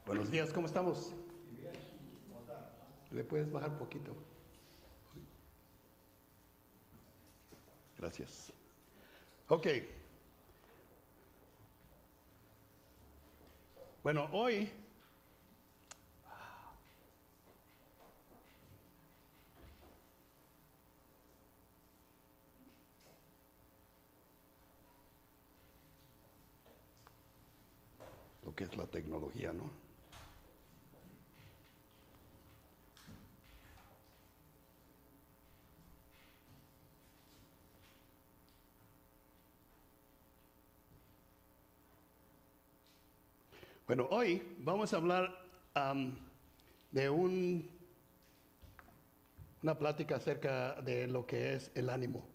Buenos días, ¿cómo estamos? ¿Le puedes bajar un poquito? Gracias. Ok. Bueno, hoy lo que es la tecnología, ¿no? Bueno, hoy vamos a hablar de una plática acerca de lo que es el ánimo.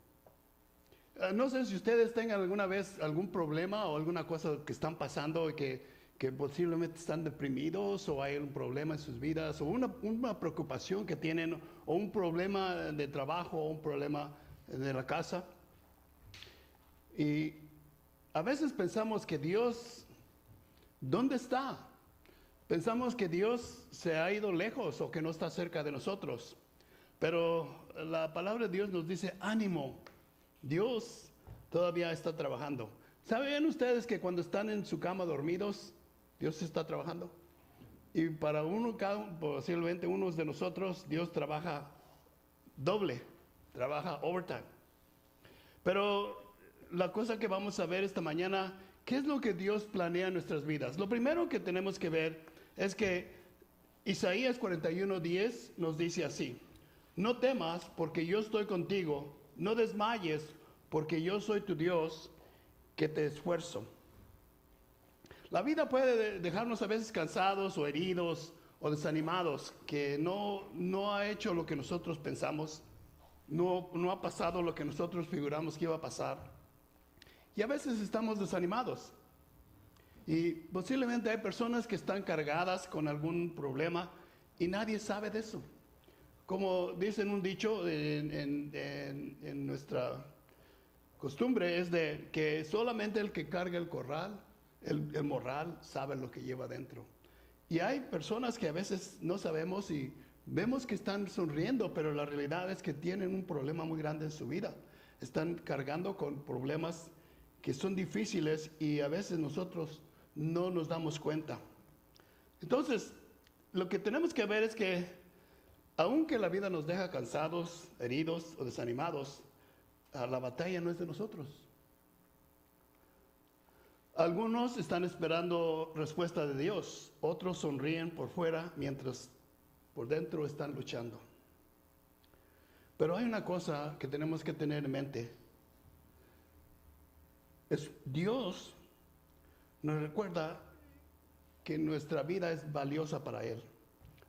No sé si ustedes tengan alguna vez algún problema o alguna cosa que están pasando y que posiblemente están deprimidos o hay un problema en sus vidas o una preocupación que tienen o un problema de trabajo o un problema de la casa. Y a veces pensamos que Dios, ¿dónde está? Pensamos que Dios se ha ido lejos o que no está cerca de nosotros. Pero la palabra de Dios nos dice, ánimo, Dios todavía está trabajando. ¿Saben ustedes que cuando están en su cama dormidos, Dios está trabajando? Y para posiblemente unos de nosotros, Dios trabaja doble, trabaja overtime. Pero la cosa que vamos a ver esta mañana, ¿qué es lo que Dios planea en nuestras vidas? Lo primero que tenemos que ver es que Isaías 41:10 nos dice así: no temas porque yo estoy contigo, no desmayes porque yo soy tu Dios que te esfuerzo. La vida puede dejarnos a veces cansados o heridos o desanimados, que no ha hecho lo que nosotros pensamos, no ha pasado lo que nosotros figuramos que iba a pasar. Y a veces estamos desanimados. Y posiblemente hay personas que están cargadas con algún problema y nadie sabe de eso. Como dicen un dicho en nuestra costumbre, es de que solamente el que carga el corral, el morral, sabe lo que lleva dentro. Y hay personas que a veces no sabemos y vemos que están sonriendo, pero la realidad es que tienen un problema muy grande en su vida. Están cargando con problemas que son difíciles y a veces nosotros no nos damos cuenta. Entonces, lo que tenemos que ver es que aunque la vida nos deja cansados, heridos o desanimados, la batalla no es de nosotros. Algunos están esperando respuesta de Dios, otros sonríen por fuera mientras por dentro están luchando. Pero hay una cosa que tenemos que tener en mente. Dios nos recuerda que nuestra vida es valiosa para Él.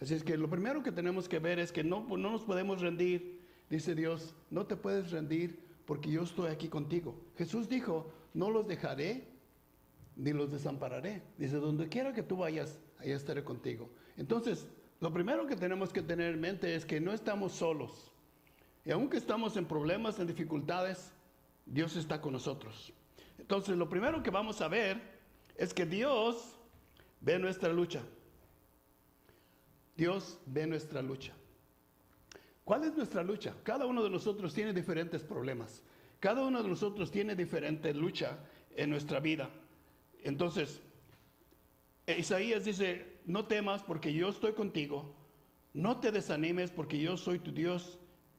Así es que lo primero que tenemos que ver es que no nos podemos rendir. Dice Dios, no te puedes rendir porque yo estoy aquí contigo. Jesús dijo, no los dejaré ni los desampararé. Dice, donde quiera que tú vayas, allá estaré contigo. Entonces, lo primero que tenemos que tener en mente es que no estamos solos. Y aunque estamos en problemas, en dificultades, Dios está con nosotros. Entonces, lo primero que vamos a ver es que Dios ve nuestra lucha. Dios ve nuestra lucha. ¿Cuál es nuestra lucha? Cada uno de nosotros tiene diferentes problemas. Cada uno de nosotros tiene diferente lucha en nuestra vida. Entonces, Isaías dice, no temas porque yo estoy contigo. No te desanimes porque yo soy tu Dios.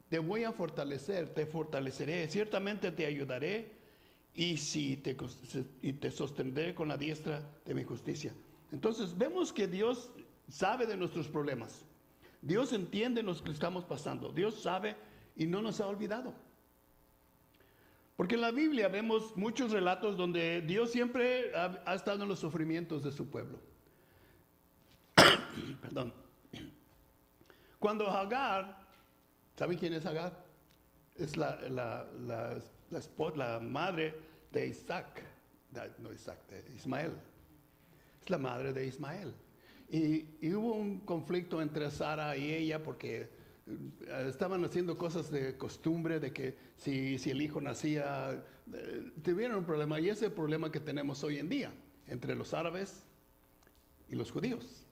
Te voy a fortalecer, te fortaleceré. Ciertamente te ayudaré y te sostendré con la diestra de mi justicia. Entonces, vemos que Dios sabe de nuestros problemas. Dios entiende lo que estamos pasando. Dios sabe y no nos ha olvidado. Porque en la Biblia vemos muchos relatos donde Dios siempre ha estado en los sufrimientos de su pueblo. Perdón. Cuando Agar, ¿saben quién es Agar? Es la madre de Isaac. No Isaac, de Ismael. Es la madre de Ismael. Y hubo un conflicto entre Sara y ella porque estaban haciendo cosas de costumbre, de que si el hijo nacía, tuvieron un problema. Y ese problema que tenemos hoy en día entre los árabes y los judíos.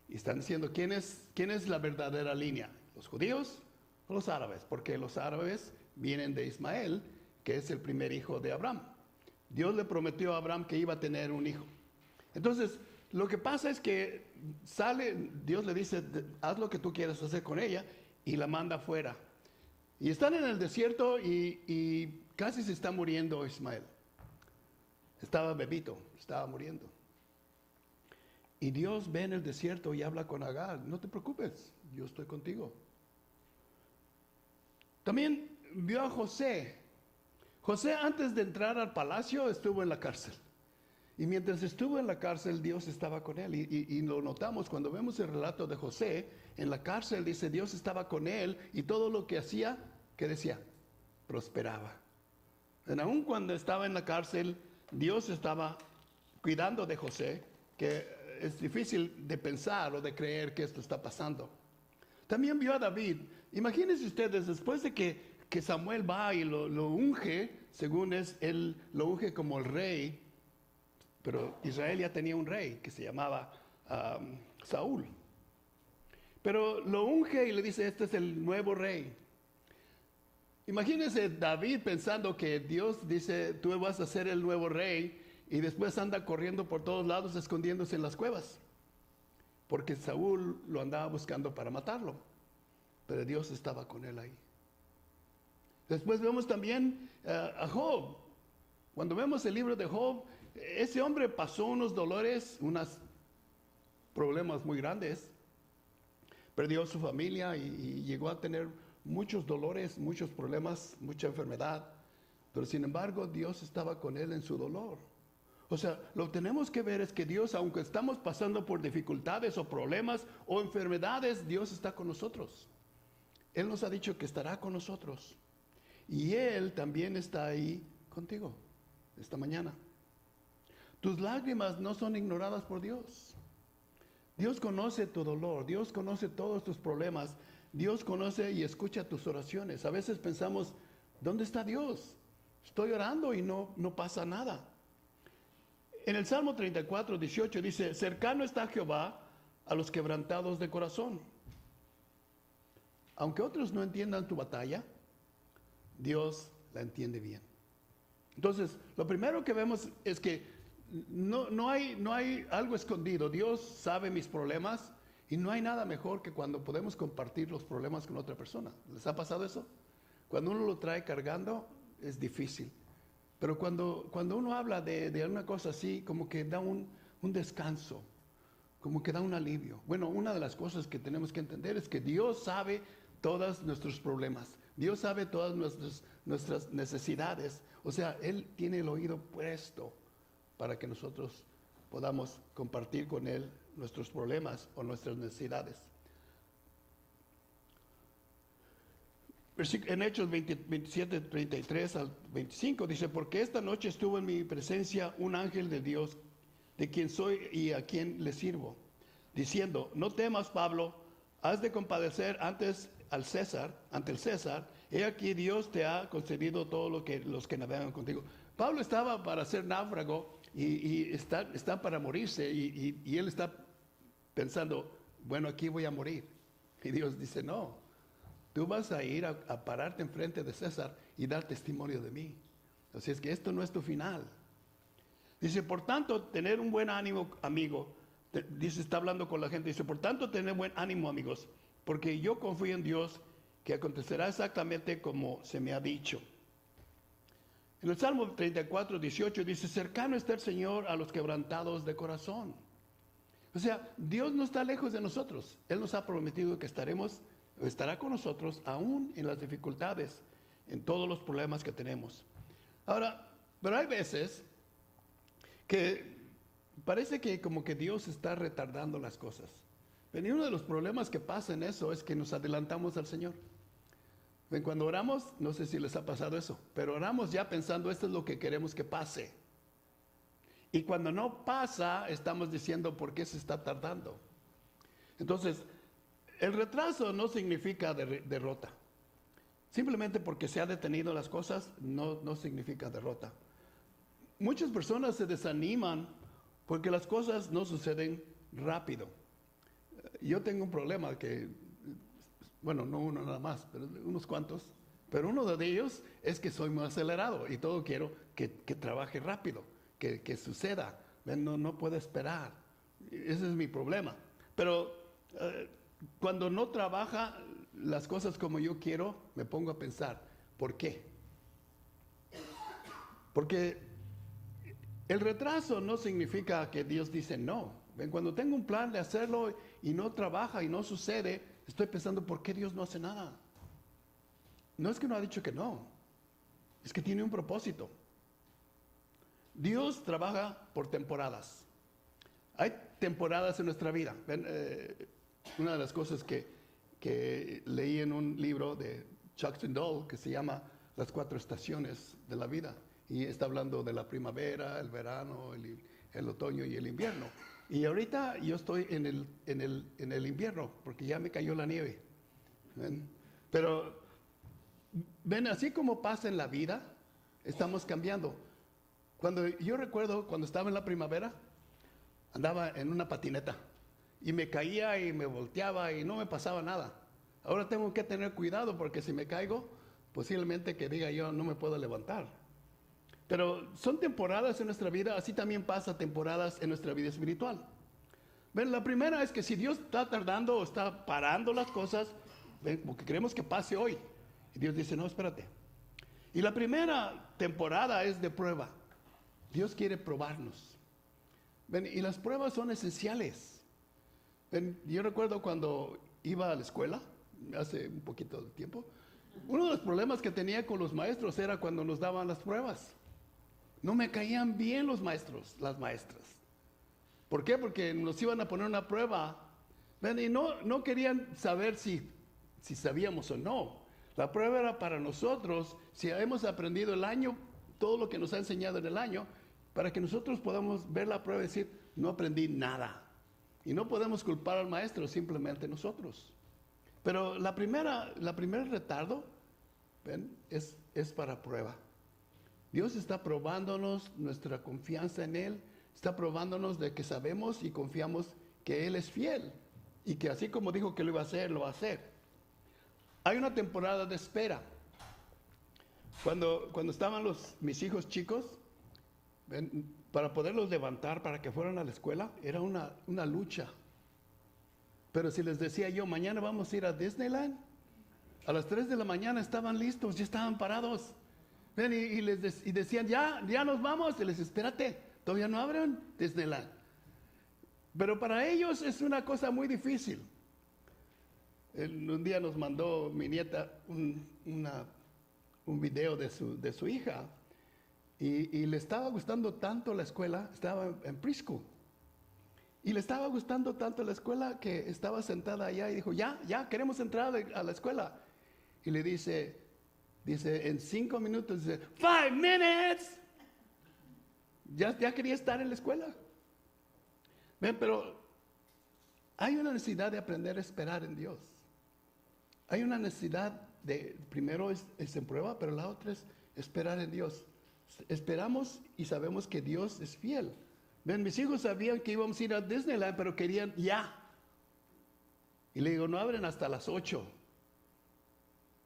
Y están diciendo, quién es la verdadera línea? ¿Los judíos o los árabes? Porque los árabes vienen de Ismael, que es el primer hijo de Abraham. Dios le prometió a Abraham que iba a tener un hijo. Entonces, lo que pasa es que Dios le dice, haz lo que tú quieras hacer con ella, y la manda fuera. Y están en el desierto y casi se está muriendo Ismael. Estaba bebito, estaba muriendo. Y Dios ve en el desierto y habla con Agar, no te preocupes, yo estoy contigo. También vio a José. José, antes de entrar al palacio, estuvo en la cárcel. Y mientras estuvo en la cárcel, Dios estaba con él. Y lo notamos cuando vemos el relato de José. En la cárcel dice, Dios estaba con él. Y todo lo que hacía, ¿qué decía? Prosperaba. Y aun cuando estaba en la cárcel, Dios estaba cuidando de José, que es difícil de pensar o de creer que esto está pasando. También vio a David. Imagínense ustedes, después de que Samuel va y lo unge, según él lo unge como el rey, pero Israel ya tenía un rey que se llamaba Saúl. Pero lo unge y le dice, este es el nuevo rey. Imagínense David pensando que Dios dice, tú vas a ser el nuevo rey, y después anda corriendo por todos lados, escondiéndose en las cuevas. Porque Saúl lo andaba buscando para matarlo. Pero Dios estaba con él ahí. Después vemos también a Job. Cuando vemos el libro de Job, ese hombre pasó unos dolores, unos problemas muy grandes. Perdió su familia y llegó a tener muchos dolores, muchos problemas, mucha enfermedad. Pero sin embargo, Dios estaba con él en su dolor. O sea, lo que tenemos que ver es que Dios, aunque estamos pasando por dificultades o problemas o enfermedades, Dios está con nosotros. Él nos ha dicho que estará con nosotros. Y Él también está ahí contigo esta mañana. Tus lágrimas no son ignoradas por Dios. Dios conoce tu dolor, Dios conoce todos tus problemas, Dios conoce y escucha tus oraciones. A veces pensamos, ¿dónde está Dios? Estoy orando y no pasa nada. En el Salmo 34, 18 dice, cercano está Jehová a los quebrantados de corazón. Aunque otros no entiendan tu batalla, Dios la entiende bien. Entonces, lo primero que vemos es que no hay algo escondido. Dios sabe mis problemas y no hay nada mejor que cuando podemos compartir los problemas con otra persona. ¿Les ha pasado eso? Cuando uno lo trae cargando, es difícil. Pero cuando uno habla de una cosa así, como que da un descanso, como que da un alivio. Bueno, una de las cosas que tenemos que entender es que Dios sabe todos nuestros problemas. Dios sabe todas nuestras necesidades. O sea, Él tiene el oído puesto para que nosotros podamos compartir con Él nuestros problemas o nuestras necesidades. En Hechos 27, 33 al 25 dice, porque esta noche estuvo en mi presencia un ángel de Dios, de quien soy y a quien le sirvo, diciendo, no temas, Pablo, has de compadecer ante el César, he aquí Dios te ha concedido todo lo que los que navegan contigo. Pablo estaba para ser náufrago y está para morirse y él está pensando, bueno, aquí voy a morir. Y Dios dice, no. Tú vas a ir a pararte enfrente de César y dar testimonio de mí. Así es que esto no es tu final. Dice, por tanto, tener un buen ánimo, amigo. Dice, está hablando con la gente. Dice, por tanto, tener buen ánimo, amigos. Porque yo confío en Dios que acontecerá exactamente como se me ha dicho. En el Salmo 34, 18 dice, cercano está el Señor a los quebrantados de corazón. O sea, Dios no está lejos de nosotros. Él nos ha prometido que estará con nosotros aún en las dificultades, en todos los problemas que tenemos. Ahora, pero hay veces que parece que como que Dios está retardando las cosas. Y uno de los problemas que pasa en eso es que nos adelantamos al Señor. Cuando oramos, no sé si les ha pasado eso, pero oramos ya pensando esto es lo que queremos que pase. Y cuando no pasa, estamos diciendo ¿por qué se está tardando? Entonces, el retraso no significa derrota. Simplemente porque se ha detenido las cosas no significa derrota. Muchas personas se desaniman porque las cosas no suceden rápido. Yo tengo un problema que, bueno, no uno nada más, pero unos cuantos. Pero uno de ellos es que soy muy acelerado y todo quiero que trabaje rápido, que suceda. No puedo esperar. Ese es mi problema. Pero cuando no trabaja las cosas como yo quiero, me pongo a pensar, ¿por qué? Porque el retraso no significa que Dios dice no. Cuando tengo un plan de hacerlo y no trabaja y no sucede, estoy pensando, ¿por qué Dios no hace nada? No es que no ha dicho que no, es que tiene un propósito. Dios trabaja por temporadas. Hay temporadas en nuestra vida. Una de las cosas que leí en un libro de Chuck Swindoll que se llama Las 4 estaciones de la vida. Y está hablando de la primavera, el verano, el otoño y el invierno. Y ahorita yo estoy en el invierno, porque ya me cayó la nieve. ¿Ven? Pero, ven, así como pasa en la vida, estamos cambiando. Yo recuerdo cuando estaba en la primavera, andaba en una patineta. Y me caía y me volteaba y no me pasaba nada. Ahora tengo que tener cuidado porque si me caigo, posiblemente que diga yo no me puedo levantar. Pero son temporadas en nuestra vida, así también pasa temporadas en nuestra vida espiritual. ¿Ven? La primera es que si Dios está tardando o está parando las cosas, ¿ven? Porque queremos que pase hoy. Y Dios dice, no, espérate. Y la primera temporada es de prueba. Dios quiere probarnos. ¿Ven? Y las pruebas son esenciales. ¿Ven? Yo recuerdo cuando iba a la escuela, hace un poquito de tiempo, uno de los problemas que tenía con los maestros era cuando nos daban las pruebas. No me caían bien los maestros, las maestras. ¿Por qué? Porque nos iban a poner una prueba. ¿Ven? Y no querían saber si sabíamos o no. La prueba era para nosotros, si hemos aprendido el año, todo lo que nos ha enseñado en el año, para que nosotros podamos ver la prueba y decir, no aprendí nada. Y no podemos culpar al maestro, simplemente nosotros. Pero la primera retardo, ¿ven? Es para prueba. Dios está probándonos nuestra confianza en Él, está probándonos de que sabemos y confiamos que Él es fiel y que así como dijo que lo iba a hacer, lo va a hacer. Hay una temporada de espera. Cuando estaban mis hijos chicos, ¿ven? Para poderlos levantar, para que fueran a la escuela, era una lucha. Pero si les decía yo, mañana vamos a ir a Disneyland, a las 3 de la mañana estaban listos, ya estaban parados. ¿Ven? Y decían, ya nos vamos. Y les espérate, todavía no abren Disneyland. Pero para ellos es una cosa muy difícil. Un día nos mandó mi nieta un video de su hija. Y le estaba gustando tanto la escuela, estaba en preschool. Y le estaba gustando tanto la escuela que estaba sentada allá y dijo, ya queremos entrar a la escuela. Y le dice, en 5 minutos, dice, 5 minutes. Ya quería estar en la escuela. Ven, pero hay una necesidad de aprender a esperar en Dios. Hay una necesidad primero es en prueba, pero la otra es esperar en Dios. Esperamos y sabemos que Dios es fiel. Ven, mis hijos sabían que íbamos a ir a Disneyland, pero querían ya. Y le digo, no abren hasta las 8.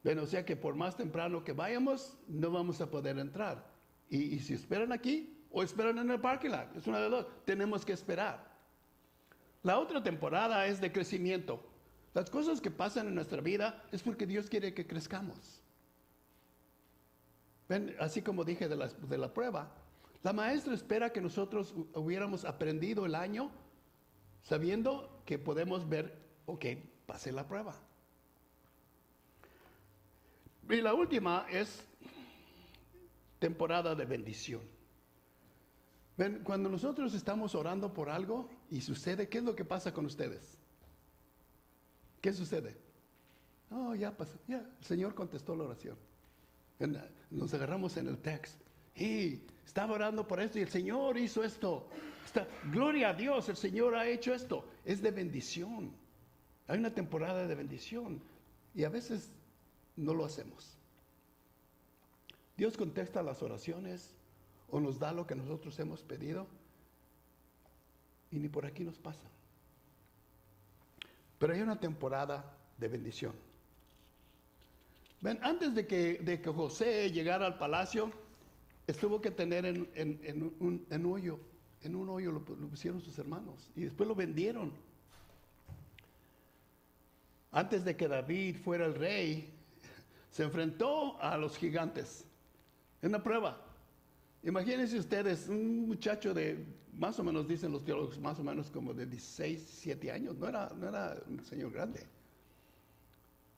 Ven, o sea que por más temprano que vayamos, no vamos a poder entrar. Y si esperan aquí o esperan en el parking lot, es una de las dos, tenemos que esperar. La otra temporada es de crecimiento. Las cosas que pasan en nuestra vida es porque Dios quiere que crezcamos. Ven, así como dije de la prueba, la maestra espera que nosotros hubiéramos aprendido el año sabiendo que podemos ver, ok, pasé la prueba. Y la última es temporada de bendición. Ven, cuando nosotros estamos orando por algo y sucede, ¿qué es lo que pasa con ustedes? ¿Qué sucede? Oh, ya pasó, ya, el Señor contestó la oración. Nos agarramos en el texto. Y estaba orando por esto y el Señor hizo esto. Gloria a Dios, el Señor ha hecho esto. Es de bendición. Hay una temporada de bendición. Y a veces no lo hacemos. Dios contesta las oraciones o nos da lo que nosotros hemos pedido y ni por aquí nos pasa. pero hay una temporada de bendición. Ven, antes de que José llegara al palacio, tuvo que tener en un hoyo. En un hoyo lo pusieron sus hermanos y después lo vendieron. Antes de que David fuera el rey, se enfrentó a los gigantes. Es una prueba. Imagínense ustedes, un muchacho de, más o menos dicen los teólogos, más o menos como de 16, 17 años. No era un señor grande,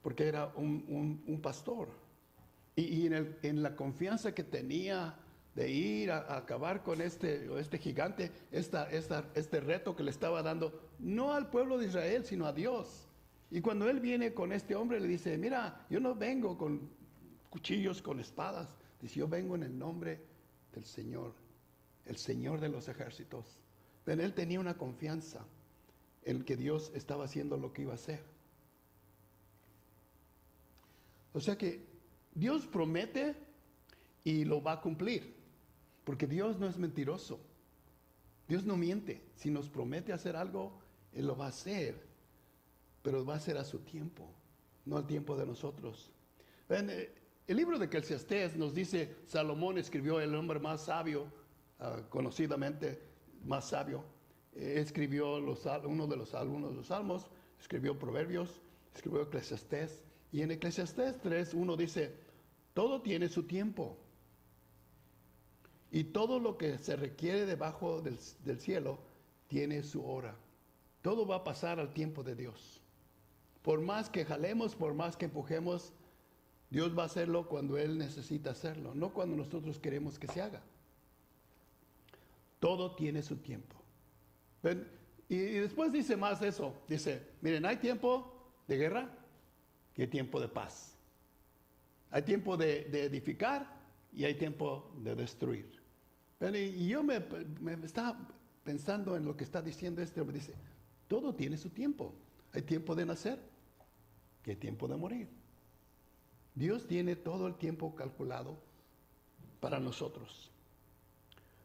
porque era un pastor. Y en la confianza que tenía de ir a acabar con este gigante, este reto que le estaba dando, no al pueblo de Israel, sino a Dios. Y cuando él viene con este hombre, le dice, mira, yo no vengo con cuchillos, con espadas. Dice, yo vengo en el nombre del Señor, el Señor de los ejércitos. Pero él tenía una confianza en que Dios estaba haciendo lo que iba a hacer. O sea que Dios promete y lo va a cumplir, porque Dios no es mentiroso. Dios no miente. Si nos promete hacer algo, Él lo va a hacer, pero va a ser a su tiempo, no al tiempo de nosotros. Ven, el libro de Eclesiastés nos dice, Salomón escribió, el hombre más sabio, conocidamente más sabio, escribió uno de los salmos, escribió Proverbios, escribió Eclesiastés, y en Eclesiastés 3:1 dice, todo tiene su tiempo, y todo lo que se requiere debajo del cielo tiene su hora. Todo va a pasar al tiempo de Dios. Por más que jalemos, por más que empujemos, Dios va a hacerlo cuando Él necesita hacerlo, no cuando nosotros queremos que se haga. Todo tiene su tiempo. ¿Ven? Y después dice más eso. Dice, miren, hay tiempo de guerra y hay tiempo de paz. Hay tiempo de edificar y hay tiempo de destruir. ¿Ven? Y yo me estaba pensando en lo que está diciendo este hombre. Dice, todo tiene su tiempo. Hay tiempo de nacer y hay tiempo de morir. Dios tiene todo el tiempo calculado para nosotros.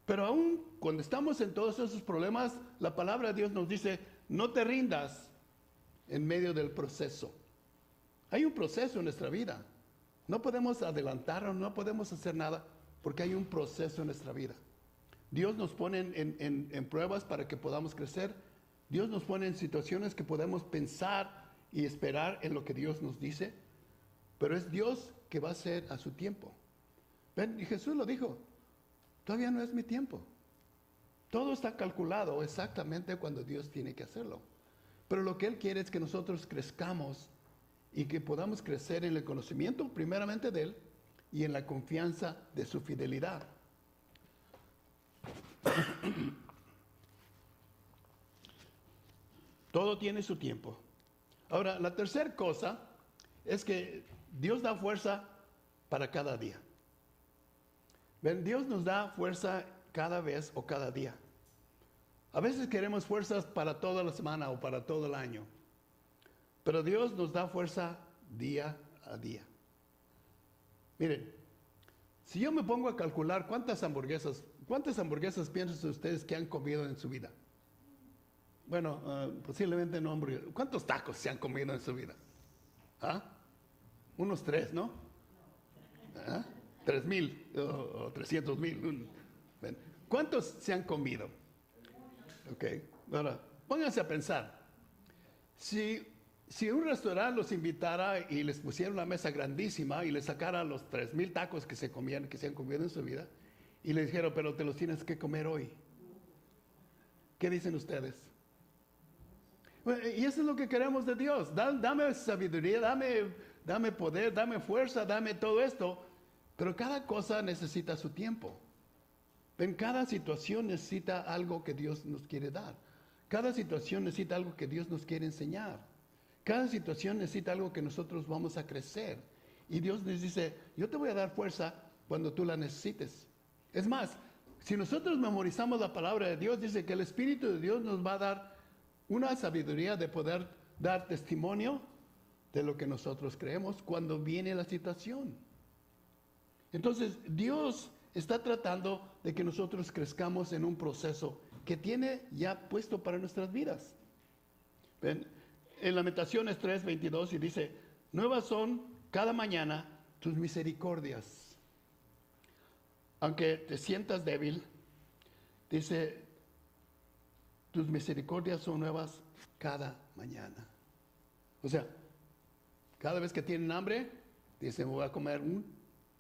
Pero aún cuando estamos en todos esos problemas, la palabra de Dios nos dice, no te rindas en medio del proceso. Hay un proceso en nuestra vida. No podemos adelantarnos, no podemos hacer nada, porque hay un proceso en nuestra vida. Dios nos pone en pruebas para que podamos crecer. Dios nos pone en situaciones que podemos pensar y esperar en lo que Dios nos dice. Pero es Dios que va a hacer a su tiempo. ¿Ven? Y Jesús lo dijo, todavía no es mi tiempo. Todo está calculado exactamente cuando Dios tiene que hacerlo. Pero lo que Él quiere es que nosotros crezcamos y que podamos crecer en el conocimiento primeramente de Él y en la confianza de su fidelidad. Todo tiene su tiempo. Ahora, la tercera cosa es que Dios da fuerza para cada día. ¿Ven? Dios nos da fuerza cada vez o cada día. A veces queremos fuerzas para toda la semana o para todo el año. Pero Dios nos da fuerza día a día. Miren, si yo me pongo a calcular cuántas hamburguesas piensan ustedes que han comido en su vida. Bueno, posiblemente no hamburguesas. ¿Cuántos tacos se han comido en su vida? ¿Ah? Unos 3, ¿no? ¿Ah? 3,000 o 300,000. ¿Cuántos se han comido? Ok, ahora, pónganse a pensar. Si un restaurante los invitara y les pusiera una mesa grandísima y les sacara los 3,000 tacos que se han comido en su vida y les dijera, pero te los tienes que comer hoy, ¿qué dicen ustedes? Bueno, y eso es lo que queremos de Dios. Dame sabiduría, dame poder, dame fuerza, dame todo esto. Pero cada cosa necesita su tiempo. En cada situación necesita algo que Dios nos quiere dar. Cada situación necesita algo que Dios nos quiere enseñar. Cada situación necesita algo que nosotros vamos a crecer. Y Dios nos dice, yo te voy a dar fuerza cuando tú la necesites. Es más, si nosotros memorizamos la palabra de Dios, dice que el Espíritu de Dios nos va a dar una sabiduría de poder dar testimonio de lo que nosotros creemos cuando viene la situación. Entonces, Dios está tratando de que nosotros crezcamos en un proceso que tiene ya puesto para nuestras vidas. ¿Ven? en Lamentaciones 3:22 y dice, nuevas son cada mañana tus misericordias. Aunque te sientas débil, dice, tus misericordias son nuevas cada mañana. O sea, cada vez que tienen hambre, dicen, voy a comer un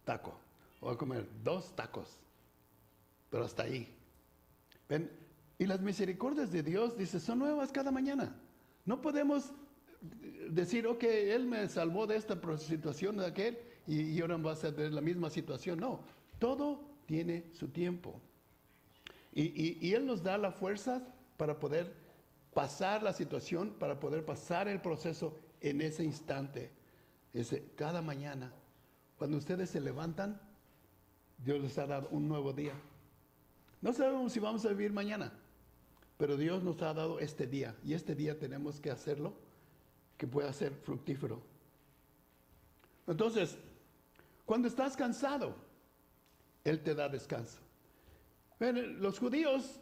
taco, voy a comer 2 tacos, pero hasta ahí. ¿Ven? Y las misericordias de Dios, dice, son nuevas cada mañana. No podemos decir, ok, Él me salvó de esta situación, de aquel, y ahora va a ser de la misma situación. No, todo tiene su tiempo. Y Él nos da la fuerza para poder pasar la situación, para poder pasar el proceso en ese instante. Cada mañana, cuando ustedes se levantan, Dios les ha dado un nuevo día. No sabemos si vamos a vivir mañana, pero Dios nos ha dado este día, y este día tenemos que hacerlo, que pueda ser fructífero. Entonces, cuando estás cansado, Él te da descanso. Los judíos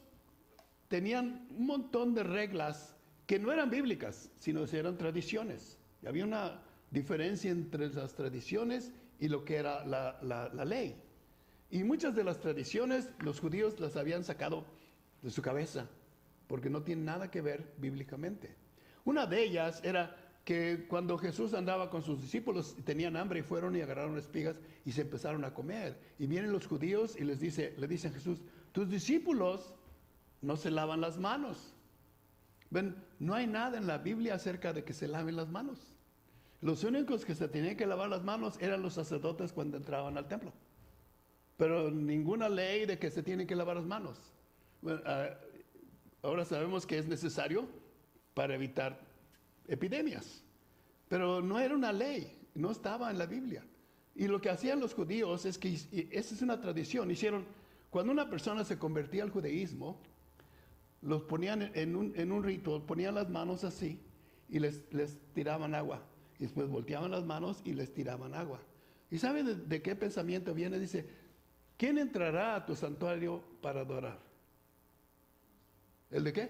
tenían un montón de reglas que no eran bíblicas, sino que eran tradiciones. Y había una diferencia entre las tradiciones y lo que era la ley. Y muchas de las tradiciones los judíos las habían sacado de su cabeza, porque no tienen nada que ver bíblicamente. Una de ellas era que cuando Jesús andaba con sus discípulos, tenían hambre y fueron y agarraron espigas y se empezaron a comer. Y vienen los judíos y le dicen a Jesús, tus discípulos no se lavan las manos. Ven, no hay nada en la Biblia acerca de que se laven las manos. Los únicos que se tenían que lavar las manos eran los sacerdotes cuando entraban al templo. Pero ninguna ley de que se tienen que lavar las manos. Bueno, ahora sabemos que es necesario para evitar epidemias. Pero no era una ley, no estaba en la Biblia. Y lo que hacían los judíos es que, esa es una tradición, cuando una persona se convertía al judaísmo, los ponían en un rito, ponían las manos así y les tiraban agua. Y después volteaban las manos y les tiraban agua. ¿Y sabe de qué pensamiento viene? Dice, ¿quién entrará a tu santuario para adorar? ¿El de qué?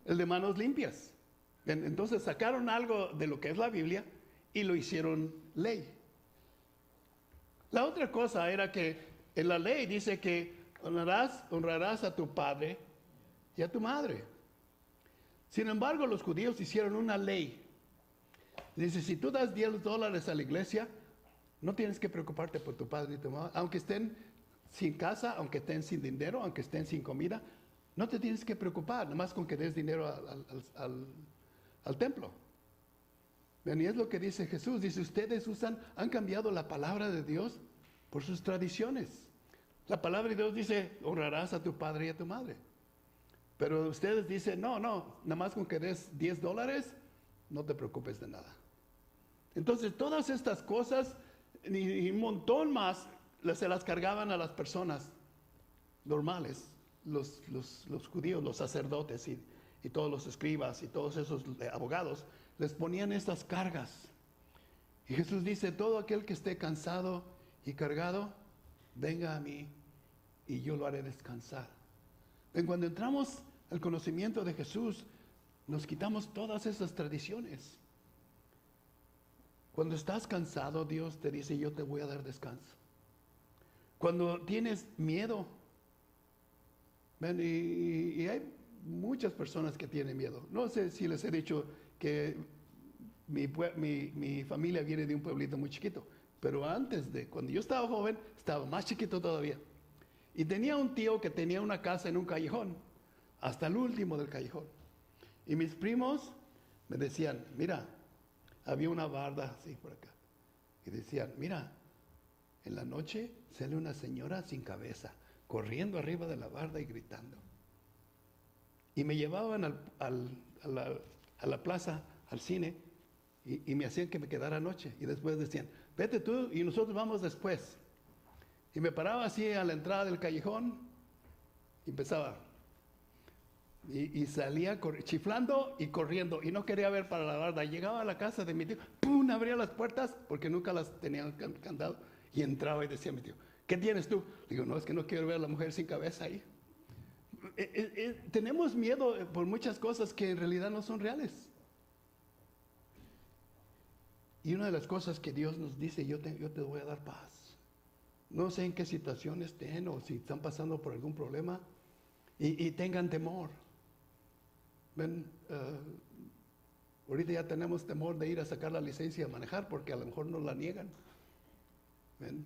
El de manos limpias. Entonces sacaron algo de lo que es la Biblia y lo hicieron ley. La otra cosa era que en la ley dice que honrarás a tu padre y a tu madre. Sin embargo, los judíos hicieron una ley. Dice, si tú das $10 a la iglesia, no tienes que preocuparte por tu padre y tu madre. Aunque estén sin casa, aunque estén sin dinero, aunque estén sin comida, no te tienes que preocupar, nomás con que des dinero al templo. Y es lo que dice Jesús. Dice, ustedes han cambiado la palabra de Dios por sus tradiciones. La palabra de Dios dice, honrarás a tu padre y a tu madre. Pero ustedes dicen, no, nada más con que des $10, no te preocupes de nada. Entonces, todas estas cosas y un montón más se las cargaban a las personas normales, los judíos, los sacerdotes y todos los escribas y todos esos abogados, les ponían estas cargas. Y Jesús dice, todo aquel que esté cansado y cargado, venga a mí y yo lo haré descansar. Cuando entramos al conocimiento de Jesús, nos quitamos todas esas tradiciones. Cuando estás cansado, Dios te dice, yo te voy a dar descanso. Cuando tienes miedo, ven, y hay muchas personas que tienen miedo. No sé si les he dicho que mi familia viene de un pueblito muy chiquito, pero cuando yo estaba joven, estaba más chiquito todavía. Y tenía un tío que tenía una casa en un callejón, hasta el último del callejón. Y mis primos me decían, mira, había una barda así por acá. Y decían, mira, en la noche sale una señora sin cabeza, corriendo arriba de la barda y gritando. Y me llevaban a la plaza, al cine, y me hacían que me quedara anoche. Y después decían, vete tú y nosotros vamos después. Y me paraba así a la entrada del callejón y empezaba. Y salía chiflando y corriendo y no quería ver para la barda. Llegaba a la casa de mi tío, ¡pum!, abría las puertas porque nunca las tenían candado y entraba y decía mi tío, ¿qué tienes tú? Digo, no, es que no quiero ver a la mujer sin cabeza ahí. Tenemos miedo por muchas cosas que en realidad no son reales. Y una de las cosas que Dios nos dice, yo te voy a dar paz. No sé en qué situación estén o si están pasando por algún problema y tengan temor. Ven, ahorita ya tenemos temor de ir a sacar la licencia a manejar porque a lo mejor nos la niegan. ¿Ven?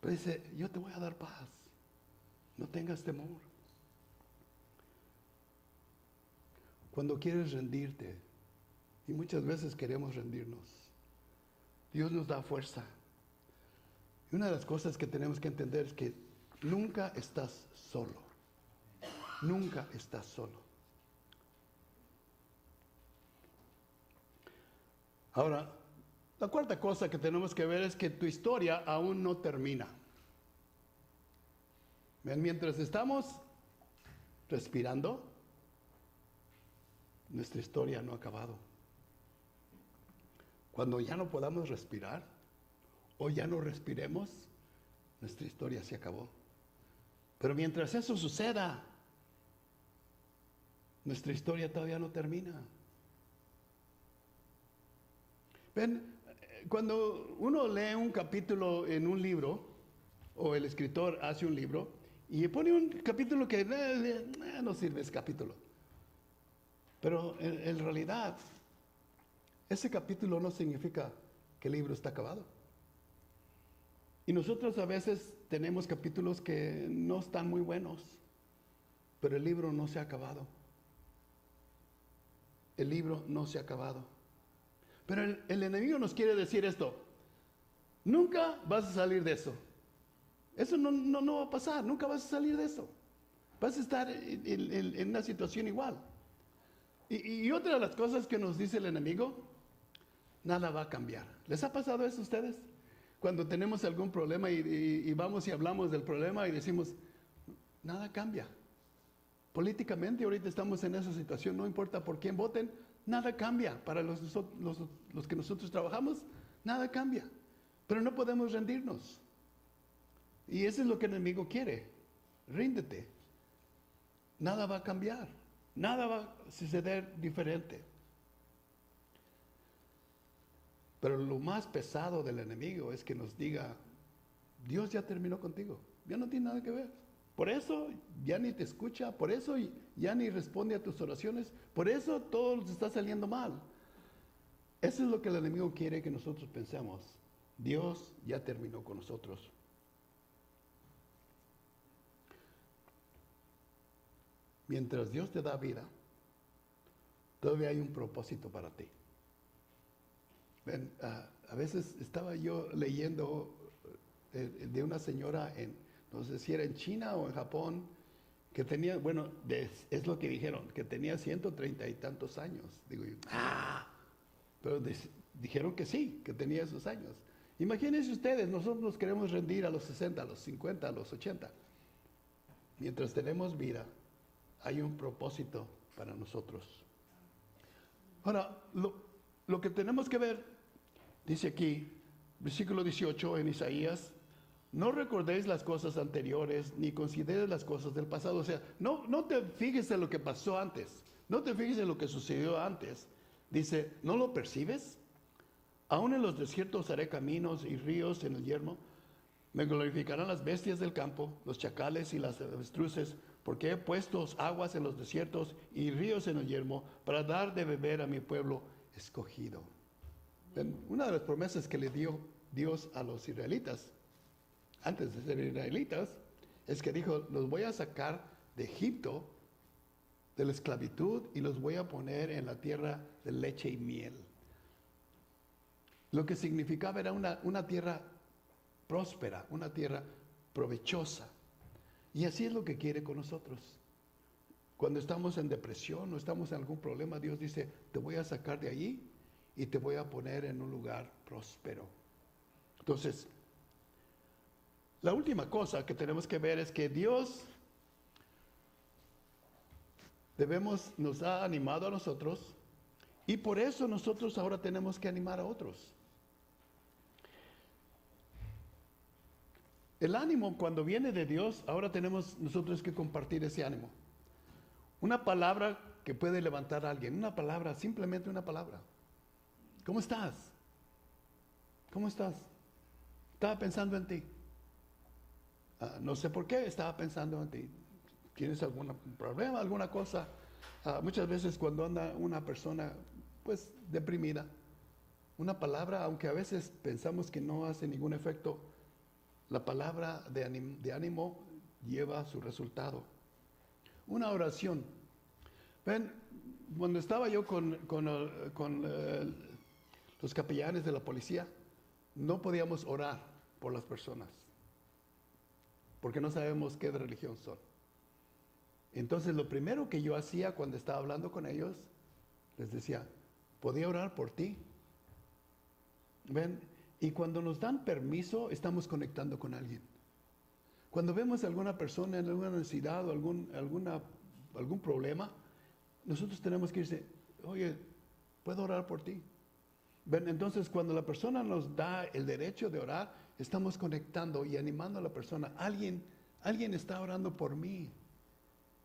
Pero dice, yo te voy a dar paz. No tengas temor. Cuando quieres rendirte, y muchas veces queremos rendirnos, Dios nos da fuerza. Y una de las cosas que tenemos que entender es que nunca estás solo. Nunca estás solo. Ahora, la cuarta cosa que tenemos que ver es que tu historia aún no termina. Mientras estamos respirando, nuestra historia no ha acabado. Cuando ya no podamos respirar o ya no respiremos, nuestra historia se acabó. Pero mientras eso suceda, nuestra historia todavía no termina. Ven, cuando uno lee un capítulo en un libro, o el escritor hace un libro, y pone un capítulo que no sirve ese capítulo. Pero en realidad, ese capítulo no significa que el libro está acabado. Y nosotros a veces tenemos capítulos que no están muy buenos, pero el libro no se ha acabado. El libro no se ha acabado. Pero el enemigo nos quiere decir esto: nunca vas a salir de eso. Eso no va a pasar, nunca vas a salir de eso. Vas a estar en una situación igual. Y otra de las cosas que nos dice el enemigo, nada va a cambiar. ¿Les ha pasado eso a ustedes? Cuando tenemos algún problema y vamos y hablamos del problema y decimos, nada cambia. Políticamente ahorita estamos en esa situación, no importa por quién voten, nada cambia. Para los que nosotros trabajamos, nada cambia. Pero no podemos rendirnos. Y eso es lo que el enemigo quiere. Ríndete. Nada va a cambiar. Nada va a suceder diferente. Pero lo más pesado del enemigo es que nos diga, Dios ya terminó contigo. Ya no tiene nada que ver. Por eso ya ni te escucha. Por eso ya ni responde a tus oraciones. Por eso todo nos está saliendo mal. Eso es lo que el enemigo quiere que nosotros pensemos. Dios ya terminó con nosotros. Mientras Dios te da vida, todavía hay un propósito para ti. Ven, a veces estaba yo leyendo de una señora no sé si era en China o en Japón, que tenía, bueno, es lo que dijeron, que tenía 130 y tantos años. Digo yo, pero dijeron que sí, que tenía esos años. Imagínense ustedes, nosotros nos queremos rendir a los 60, a los 50, a los 80. Mientras tenemos vida, hay un propósito para nosotros. Ahora, lo que tenemos que ver, dice aquí, versículo 18 en Isaías, no recordéis las cosas anteriores, ni consideres las cosas del pasado. O sea, no te fijes en lo que pasó antes, no te fijes en lo que sucedió antes. Dice, ¿no lo percibes? Aún en los desiertos haré caminos y ríos en el yermo. Me glorificarán las bestias del campo, los chacales y las avestruces, porque he puesto aguas en los desiertos y ríos en el yermo para dar de beber a mi pueblo escogido. Una de las promesas que le dio Dios a los israelitas, antes de ser israelitas, es que dijo, los voy a sacar de Egipto, de la esclavitud, y los voy a poner en la tierra de leche y miel. Lo que significaba era una tierra próspera, una tierra provechosa. Y así es lo que quiere con nosotros. Cuando estamos en depresión o estamos en algún problema, Dios dice, te voy a sacar de allí y te voy a poner en un lugar próspero. Entonces, la última cosa que tenemos que ver es que Dios nos ha animado a nosotros y por eso nosotros ahora tenemos que animar a otros. El ánimo cuando viene de Dios, ahora tenemos nosotros que compartir ese ánimo. Una palabra que puede levantar a alguien, una palabra, simplemente una palabra. ¿Cómo estás? ¿cómo estás? Estaba pensando en ti. No sé por qué estaba pensando en ti. ¿Tienes algún problema, alguna cosa? Muchas veces cuando anda una persona pues deprimida, una palabra, aunque a veces pensamos que no hace ningún efecto, la palabra de ánimo lleva su resultado. Una oración. Ven, cuando estaba yo con los capellanes de la policía, no podíamos orar por las personas, porque no sabemos qué religión son. Entonces lo primero que yo hacía cuando estaba hablando con ellos, les decía, ¿podía orar por ti? ¿Ven? Y cuando nos dan permiso, estamos conectando con alguien. Cuando vemos a alguna persona en alguna necesidad o algún problema, nosotros tenemos que decir, oye, ¿puedo orar por ti? ¿Ven? Entonces, cuando la persona nos da el derecho de orar, estamos conectando y animando a la persona. Alguien está orando por mí.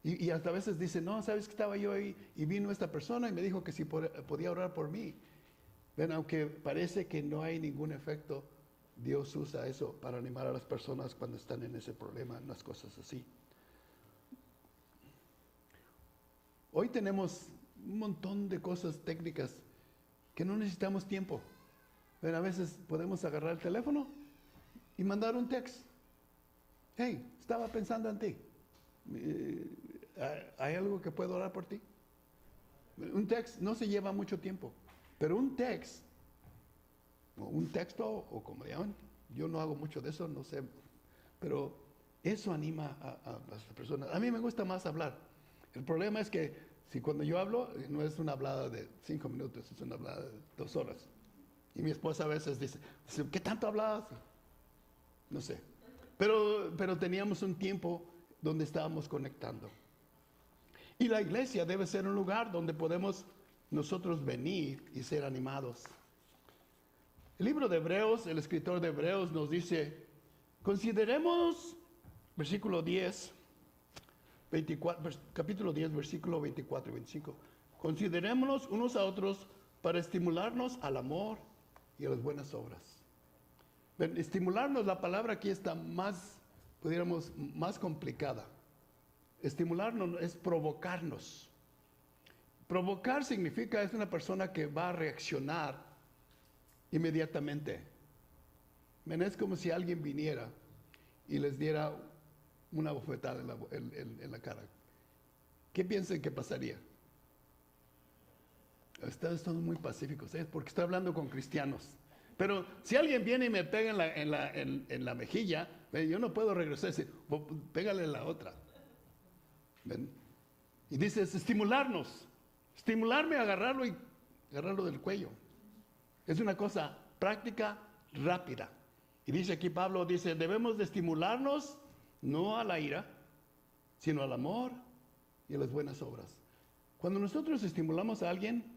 Y hasta a veces dice, no, ¿sabes que estaba yo ahí? Y vino esta persona y me dijo que si podía orar por mí. Ven, aunque parece que no hay ningún efecto, Dios usa eso para animar a las personas cuando están en ese problema, en las cosas así. Hoy tenemos un montón de cosas técnicas que no necesitamos tiempo. Ven, a veces podemos agarrar el teléfono y mandar un text. Hey, estaba pensando en ti. ¿Hay algo que puedo orar por ti? Un text no se lleva mucho tiempo, pero un text, o un texto, o como llaman, yo no hago mucho de eso, no sé, pero eso anima a las personas. A mí me gusta más hablar. El problema es que si cuando yo hablo, no es una hablada de 5 minutos, es una hablada de 2 horas. Y mi esposa a veces dice, ¿qué tanto hablabas? No sé. Pero teníamos un tiempo donde estábamos conectando. Y la iglesia debe ser un lugar donde podemos nosotros venir y ser animados. El libro de Hebreos, el escritor de Hebreos nos dice, consideremos, versículo 10, 24, capítulo 10, versículo 24 y 25, considerémonos unos a otros para estimularnos al amor y a las buenas obras. Estimularnos, la palabra aquí está más, pudiéramos, más complicada. Estimularnos es provocarnos. Provocar significa, es una persona que va a reaccionar inmediatamente. Es como si alguien viniera y les diera una bofetada en la cara. ¿Qué piensan que pasaría? Ustedes son muy pacíficos, porque estoy hablando con cristianos. Pero si alguien viene y me pega en la mejilla, yo no puedo regresar y decir, pégale en la otra. ¿Ven? Y dices, estimularnos. Estimularme a agarrarlo y agarrarlo del cuello. Es una cosa práctica, rápida. Y dice aquí Pablo, dice, debemos de estimularnos no a la ira, sino al amor y a las buenas obras. Cuando nosotros estimulamos a alguien,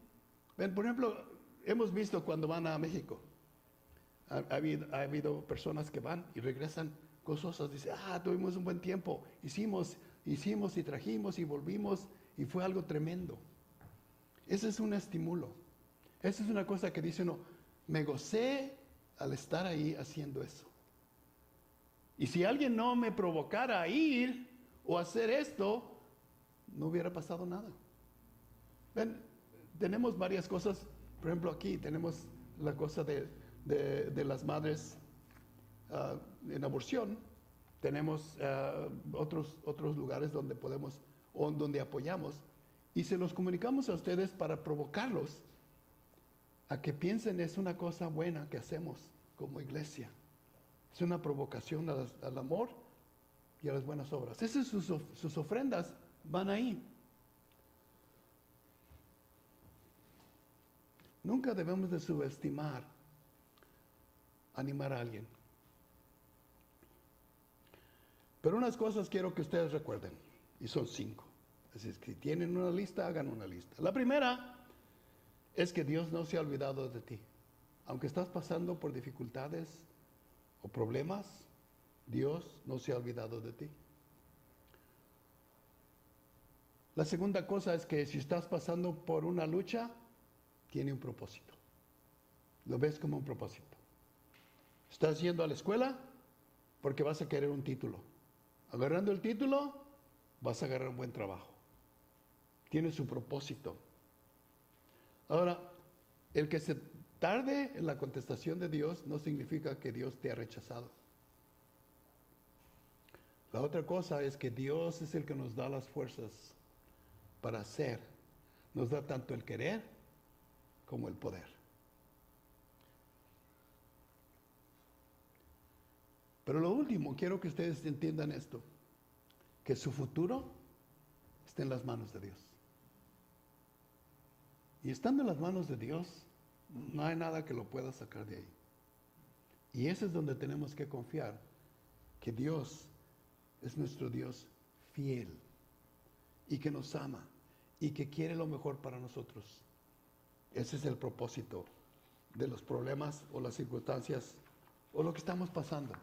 ven, por ejemplo, hemos visto cuando van a México, ha habido personas que van y regresan gozosas, dicen, tuvimos un buen tiempo, hicimos y trajimos y volvimos y fue algo tremendo. Ese es un estímulo. Esa es una cosa que dice uno, me gocé al estar ahí haciendo eso. Y si alguien no me provocara a ir o hacer esto, no hubiera pasado nada. Ven, tenemos varias cosas, por ejemplo aquí tenemos la cosa de las madres en aborción, tenemos otros lugares donde podemos, o donde apoyamos, y se los comunicamos a ustedes para provocarlos a que piensen es una cosa buena que hacemos como iglesia. Es una provocación al amor y a las buenas obras. Esas sus ofrendas van ahí. Nunca debemos de subestimar animar a alguien. Pero unas cosas quiero que ustedes recuerden, y son 5. Así es que si tienen una lista, hagan una lista. La primera es que Dios no se ha olvidado de ti. Aunque estás pasando por dificultades o problemas, Dios no se ha olvidado de ti. La segunda cosa es que si estás pasando por una lucha, tiene un propósito. Lo ves como un propósito. Estás yendo a la escuela porque vas a querer un título. Agarrando el título, vas a agarrar un buen trabajo. Tiene su propósito. Ahora, el que se tarde en la contestación de Dios no significa que Dios te ha rechazado. La otra cosa es que Dios es el que nos da las fuerzas para hacer. Nos da tanto el querer como el poder. Pero lo último, quiero que ustedes entiendan esto, que su futuro está en las manos de Dios. Y estando en las manos de Dios, no hay nada que lo pueda sacar de ahí. Y ese es donde tenemos que confiar, que Dios es nuestro Dios fiel y que nos ama y que quiere lo mejor para nosotros. Ese es el propósito de los problemas o las circunstancias o lo que estamos pasando.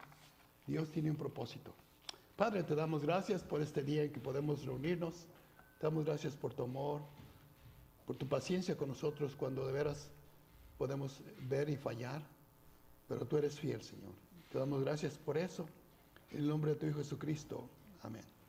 Dios tiene un propósito. Padre, te damos gracias por este día en que podemos reunirnos. Te damos gracias por tu amor, por tu paciencia con nosotros cuando de veras podemos ver y fallar. Pero tú eres fiel, Señor. Te damos gracias por eso. En el nombre de tu Hijo Jesucristo. Amén.